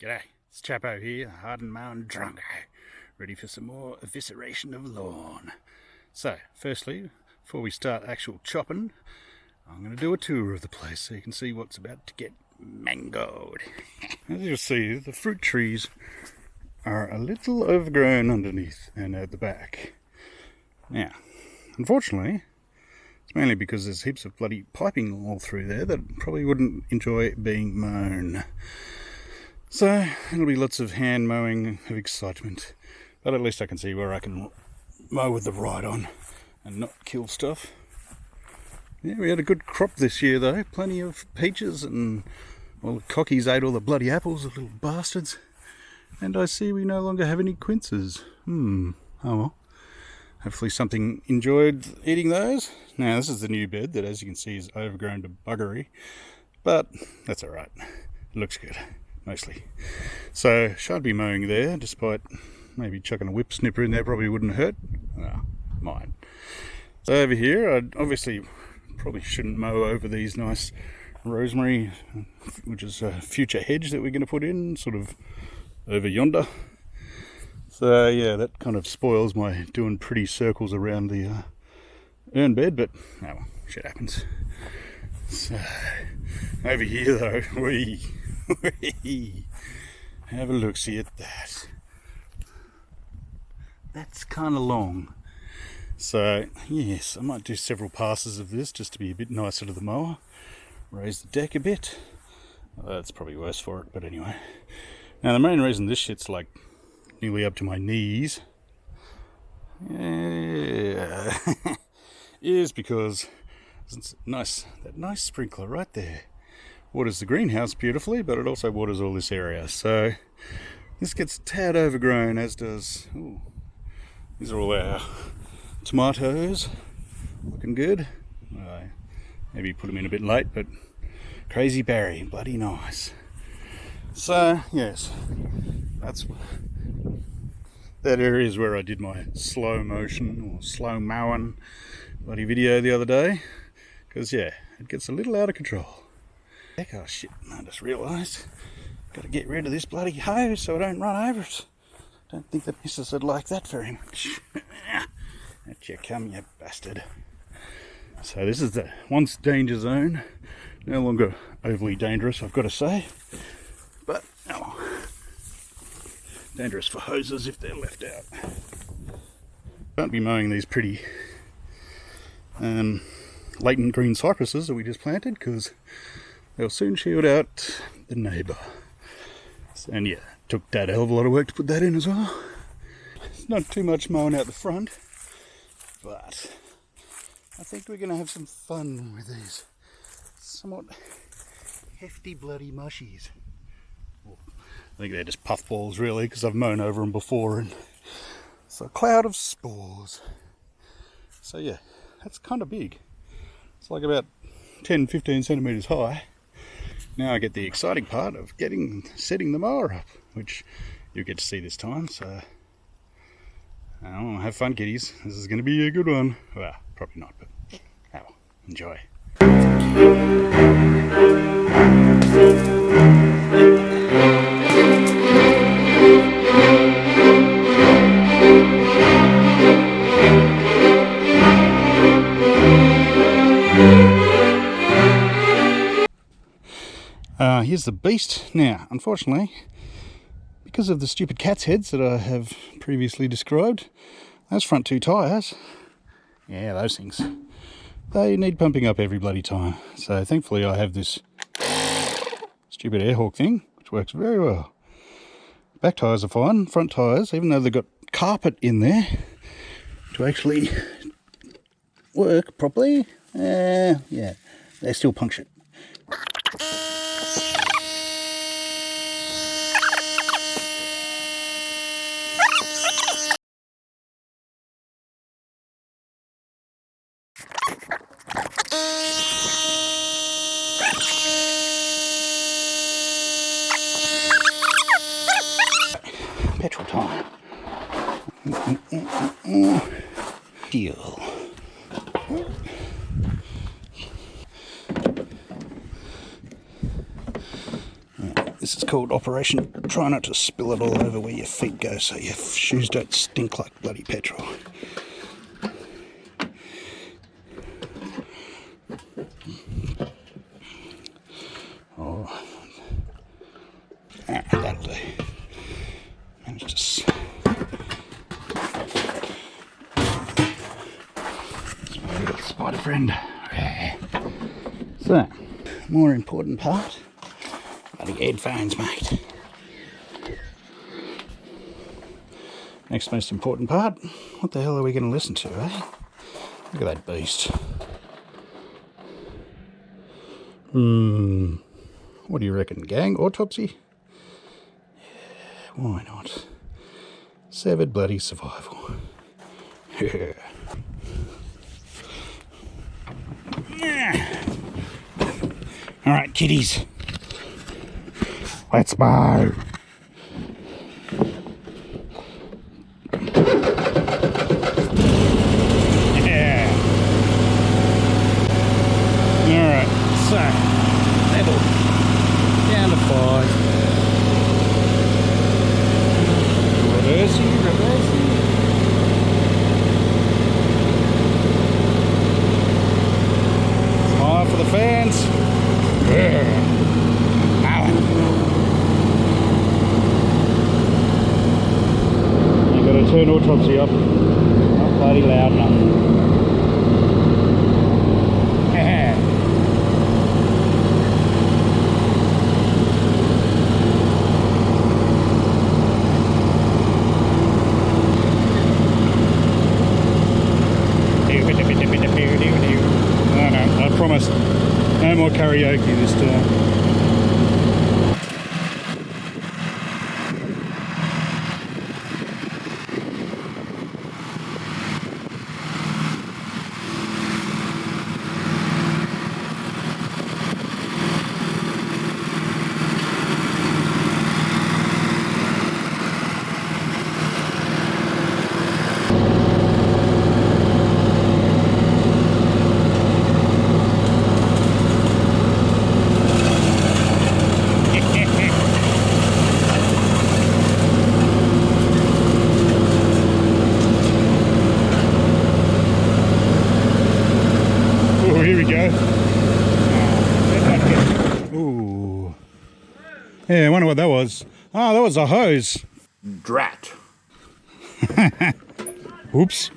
G'day, it's Chapo here, hardened mountain drunk, ready for some more evisceration of lawn. So, firstly, before we start actual chopping, I'm going to do a tour of the place so you can see what's about to get mangoed. As you'll see, the fruit trees are a little overgrown underneath and at the back. Now, unfortunately, it's mainly because there's heaps of bloody piping all through there that probably wouldn't enjoy being mown. So, it'll be lots of hand mowing of excitement. But at least I can see where I can mow with the ride on and not kill stuff. Yeah, we had a good crop this year though. Plenty of peaches and, well, the cockies ate all the bloody apples, the little bastards. And I see we no longer have any quinces. Oh well. Hopefully something enjoyed eating those. Now this is the new bed that, as you can see, is overgrown to buggery. But that's alright. It looks good. Mostly. So, shan't be mowing there, despite maybe chucking a whip snipper in there probably wouldn't hurt. Well, mine. So over here, I obviously probably shouldn't mow over these nice rosemary, which is a future hedge that we're going to put in, sort of over yonder. So yeah, that kind of spoils my doing pretty circles around the urn bed, but oh well, shit happens. So, over here though, have a look-see at that. That's kind of long. So, yes, I might do several passes of this just to be a bit nicer to the mower. Raise the deck a bit. Well, that's probably worse for it, but anyway. Now, the main reason this shit's like nearly up to my knees is because it's nice, that nice sprinkler right there. Waters the greenhouse beautifully, but it also waters all this area. So this gets a tad overgrown, as does. Ooh, these are all our tomatoes, looking good. Maybe put them in a bit late, but crazy berry, bloody nice. So yes, that area is where I did my slow motion or slow mowing bloody video the other day, because yeah, it gets a little out of control. Oh shit, I just realised, got to get rid of this bloody hose so I don't run over it. Don't think the missus would like that very much. Out you come, you bastard. So this is the once danger zone, no longer overly dangerous, I've got to say, but oh, dangerous for hoses if they're left out. Won't be mowing these pretty latent green cypresses that we just planted, because they'll soon shield out the neighbour. And yeah, took Dad a hell of a lot of work to put that in as well. It's not too much mowing out the front, but I think we're going to have some fun with these somewhat hefty bloody mushies. Well, I think they're just puffballs really, because I've mown over them before and it's a cloud of spores. So yeah, that's kind of big. It's like about 10-15 centimetres high. Now I get the exciting part of setting the mower up, which you'll get to see this time, so have fun, kiddies. This is going to be a good one. Well, probably not, but oh, enjoy. Here's the beast. Now, unfortunately, because of the stupid cat's heads that I have previously described, those front two tyres, yeah, those things, they need pumping up every bloody time. So thankfully I have this stupid airhawk thing, which works very well. Back tyres are fine, front tyres, even though they've got carpet in there to actually work properly, yeah, they're still punctured. Petrol time. Fuel. This This is called Operation Try Not to Spill It All Over Where Your Feet Go so your shoes don't stink like bloody petrol. Oh, that'll do. Managed to spider friend. So, more important part. Bloody headphones, mate. Next most important part. What the hell are we going to listen to, eh? Look at that beast. What do you reckon, gang? Autopsy? Yeah, why not? Severed bloody survival. Yeah. Alright, kiddies. Let's mow. Yeah. Alright, so level down to 5. Reversing. Smile for the fans. Yeah. You've got to turn autopsy up. Not bloody loud enough. No, I promise. No more karaoke this time. Here we go. Ooh. Yeah, I wonder what that was. Oh, that was a hose. Drat. Oops.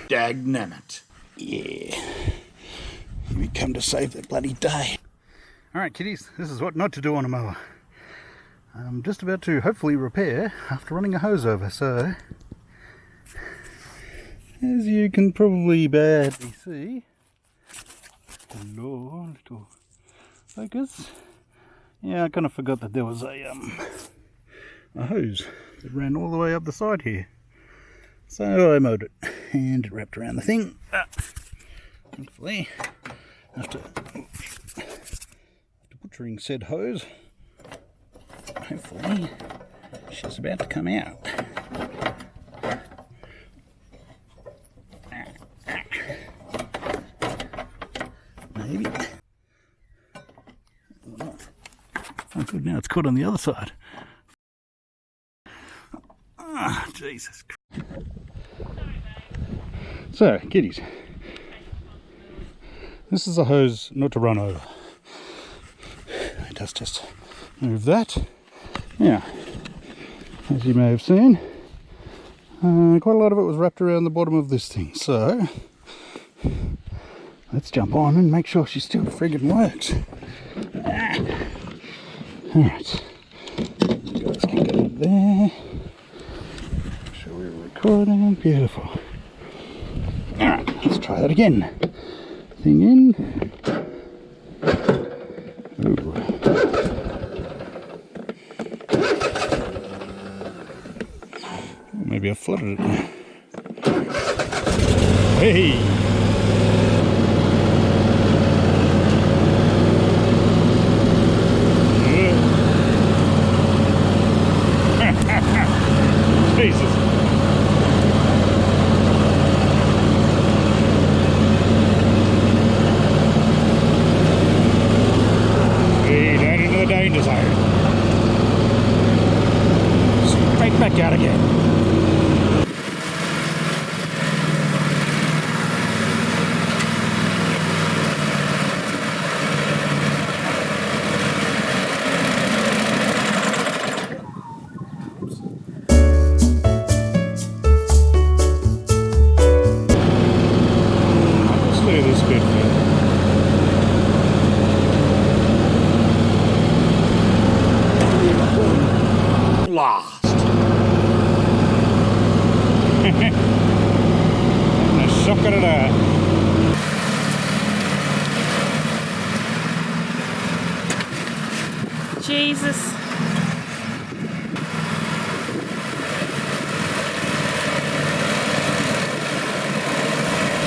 Dagnammit. Yeah. Here we come to save the bloody day. Alright kiddies, this is what not to do on a mower. I'm just about to hopefully repair after running a hose over, so as you can probably badly see, hello, little focus. Yeah, I kind of forgot that there was a hose that ran all the way up the side here. So I mowed it and it wrapped around the thing. Hopefully, after butchering said hose, hopefully she's about to come out. Maybe. Oh good, now it's caught on the other side. Ah, Jesus Christ. So, kiddies, this is a hose not to run over. It does just move that. Now, as you may have seen, quite a lot of it was wrapped around the bottom of this thing. So, let's jump on and make sure she still friggin' works. Alright, you guys can go there. Make sure we're recording. Beautiful. Alright, let's try that again. Thing in. Ooh. Maybe I flooded it. Hey! danger zone. Straight back out again. Lost. A shock at it. Jesus.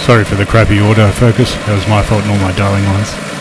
Sorry for the crappy autofocus. That was my fault and all my dialing lines.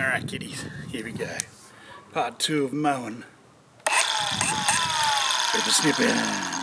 Alright kiddies, here we go. Part 2 of mowing. Bit of snipping.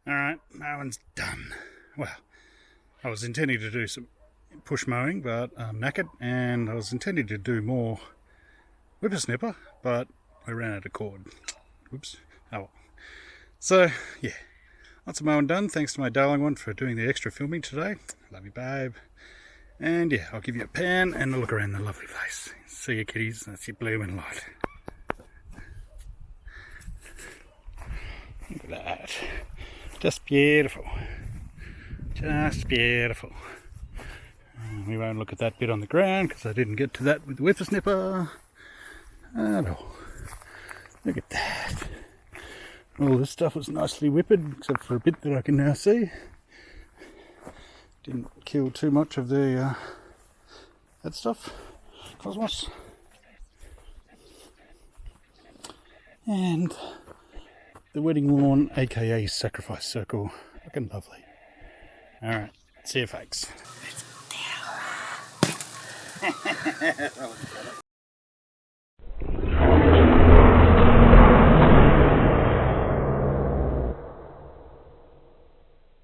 Alright, mowing's done. Well, I was intending to do some push mowing, but I'm knackered, and I was intending to do more whippersnipper, but I ran out of cord. Oops. Oh well. So, yeah. Lots of mowing done. Thanks to my darling one for doing the extra filming today. Love you, babe. And yeah, I'll give you a pan and a look around the lovely place. See you, kitties. That's your blooming light. Look at that. Just beautiful. Just beautiful. We won't look at that bit on the ground because I didn't get to that with the whippersnipper at all. Look at that. All this stuff was nicely whipped except for a bit that I can now see. Didn't kill too much of the that stuff. Cosmos. And the wedding lawn, aka sacrifice circle, looking lovely. Alright, see you folks.